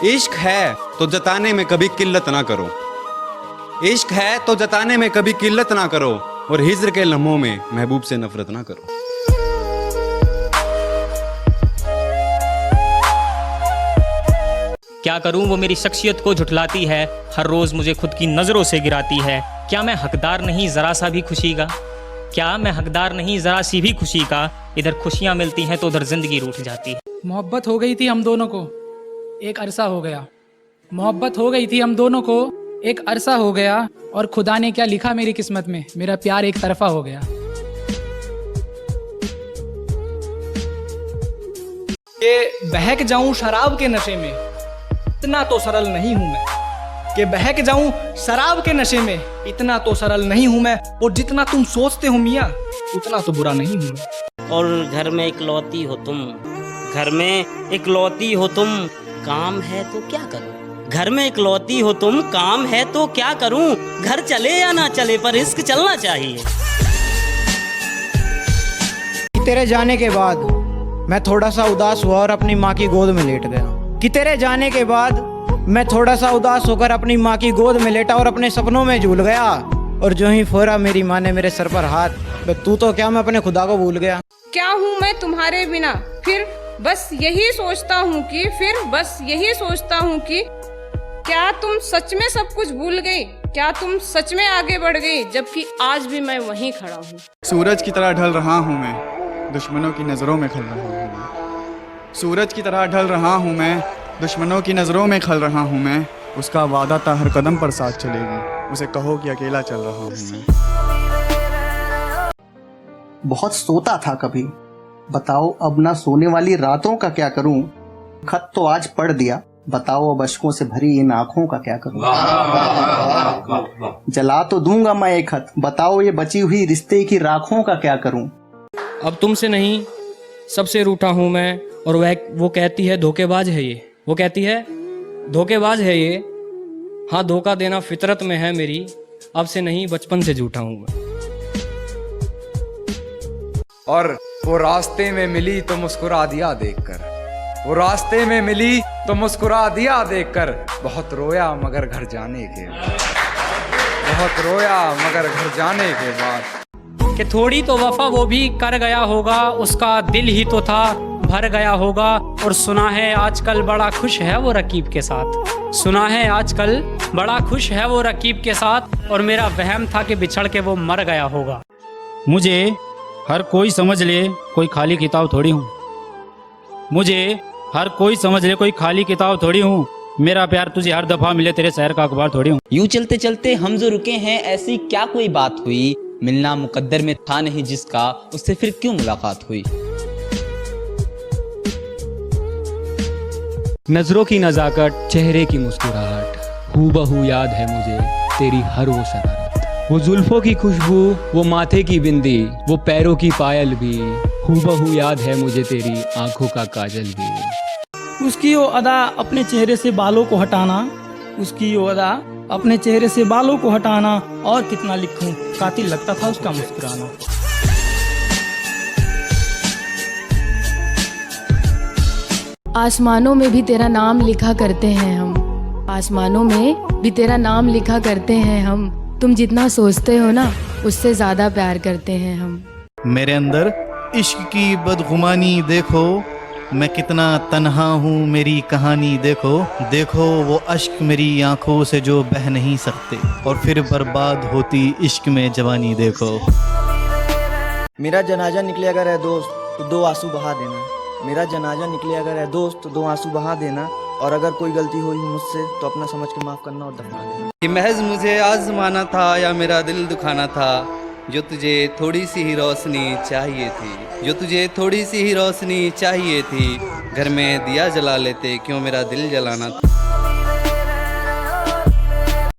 इश्क है तो जताने में कभी किल्लत ना करो, इश्क है तो जताने में कभी किल्लत ना करो, और हिज्र के लम्हों में महबूब से नफरत ना करो। क्या करूं वो मेरी शख्सियत को झुठलाती है, हर रोज मुझे खुद की नजरों से गिराती है। क्या मैं हकदार नहीं जरा सा भी खुशी का, क्या मैं हकदार नहीं जरा सी भी खुशी का, इधर खुशियां मिलती हैं तो उधर जिंदगी रूठ जाती है। मोहब्बत हो गई थी हम दोनों को, एक अरसा हो गया। मोहब्बत हो गई थी हम दोनों को, एक अरसा हो गया। और खुदा ने क्या लिखा मेरी किस्मत में, मेरा प्यार एक तरफा हो गया। कि बहक जाऊं शराब के नशे में, इतना तो सरल नहीं हूं मैं। कि बहक जाऊं शराब के नशे में, इतना तो सरल नहीं हूं मैं। और जितना तुम सोचते हो मियाँ, उतना तो बुरा नहीं हूं मैं। और घर में इकलौती हो तुम, घर में इकलौती हो तुम, काम है तो क्या करूं। घर में इकलौती हो तुम, काम है तो क्या करूं। घर चले या ना चले पर इश्क चलना चाहिए। तेरे जाने के बाद मैं थोड़ा सा उदास हुआ और अपनी माँ की गोद में लेट गया। कि तेरे जाने के बाद मैं थोड़ा सा उदास होकर अपनी माँ की गोद में लेटा और अपने सपनों में झूल गया। और जो ही फोरा मेरी माँ ने मेरे सर पर हाथ, तू तो क्या मैं अपने खुदा को भूल गया। क्या हूँ मैं तुम्हारे बिना, फिर बस यही सोचता हूँ कि, फिर बस यही सोचता हूँ कि क्या तुम सच में सब कुछ भूल गई, क्या तुम सच में आगे बढ़ गई, जबकि आज भी मैं वहीं खड़ा हूँ। सूरज की तरह ढल रहा हूँ मैं, दुश्मनों की नज़रों में खल रहा हूँ मैं। सूरज की तरह ढल रहा हूँ मैं, दुश्मनों की नज़रों में खल रहा हूँ मैं। उसका वादा था हर कदम पर साथ चलेगी, उसे कहो कि अकेला चल रहा हूँ मैं। बहुत सोता था कभी, बताओ अब ना सोने वाली रातों का क्या करूं। खत तो आज पढ़ दिया, बताओ अब अश्कों से भरी इन आंखों का क्या करूं। जला तो दूंगा मैं एक खत, बताओ ये बची हुई रिश्ते की राखों का क्या करूं। अब तुमसे नहीं सबसे रूठा हूँ मैं। और वो कहती है धोखेबाज है ये, वो कहती है धोखेबाज है ये। हाँ, धोखा देना फितरत में है मेरी, अब से नहीं बचपन से झूठा हूँ मैं। और वो रास्ते में मिली तो मुस्कुरा दिया देखकर, वो रास्ते में मिली तो मुस्कुरा दिया देखकर। बहुत रोया मगर घर जाने के बाद, बहुत रोया मगर घर जाने के बाद। कि थोड़ी तो वफा वो भी कर गया होगा, उसका दिल ही तो था भर गया होगा। और सुना है आजकल बड़ा खुश है वो रकीब के साथ, सुना है आजकल बड़ा खुश है वो रकीब के साथ। और मेरा वहम था कि बिछड़ के वो मर गया होगा। मुझे हर कोई समझ ले कोई खाली किताब थोड़ी हूँ, मुझे हर कोई समझ ले कोई खाली किताब थोड़ी हूँ। मेरा प्यार तुझे हर दफा मिले तेरे शहर का अखबार थोड़ी हूँ। यूं चलते चलते हम जो रुके हैं, ऐसी क्या कोई बात हुई, मिलना मुकद्दर में था नहीं जिसका, उससे फिर क्यों मुलाकात हुई। नजरों की नजाकत, चेहरे की मुस्कुराहट, हूबहू याद है मुझे तेरी हर वो शरारत। वो जुल्फों की खुशबू, वो माथे की बिंदी, वो पैरों की पायल भी, हूबहू याद है मुझे तेरी आंखों का काजल भी। उसकी वो अदा अपने चेहरे से बालों को हटाना, उसकी वो अदा अपने चेहरे से बालों को हटाना। और कितना लिखूं, कातिल लगता था उसका मुस्कुराना। आसमानों में भी तेरा नाम लिखा करते हैं हम, आसमानों में भी तेरा नाम लिखा करते हैं हम। तुम जितना सोचते हो ना, उससे ज्यादा प्यार करते हैं हम। मेरे अंदर इश्क की बदगुमानी देखो, मैं कितना तन्हा हूँ मेरी कहानी देखो। देखो वो अश्क मेरी आंखों से जो बह नहीं सकते, और फिर बर्बाद होती इश्क में जवानी देखो। मेरा जनाजा निकले अगर है दोस्त तो 2 आंसू बहा देना, मेरा जनाजा निकले अगर है दोस्त तो 2 आंसू बहा देना। और अगर कोई गलती हुई मुझसे तो अपना समझ के माफ करना और दफना देना। कि महज मुझे आजमाना था या मेरा दिल दुखाना था, जो तुझे थोड़ी सी ही रोशनी चाहिए थी, जो तुझे थोड़ी सी ही रोशनी चाहिए थी। घर में दिया जला लेते, क्यों मेरा दिल जलाना था।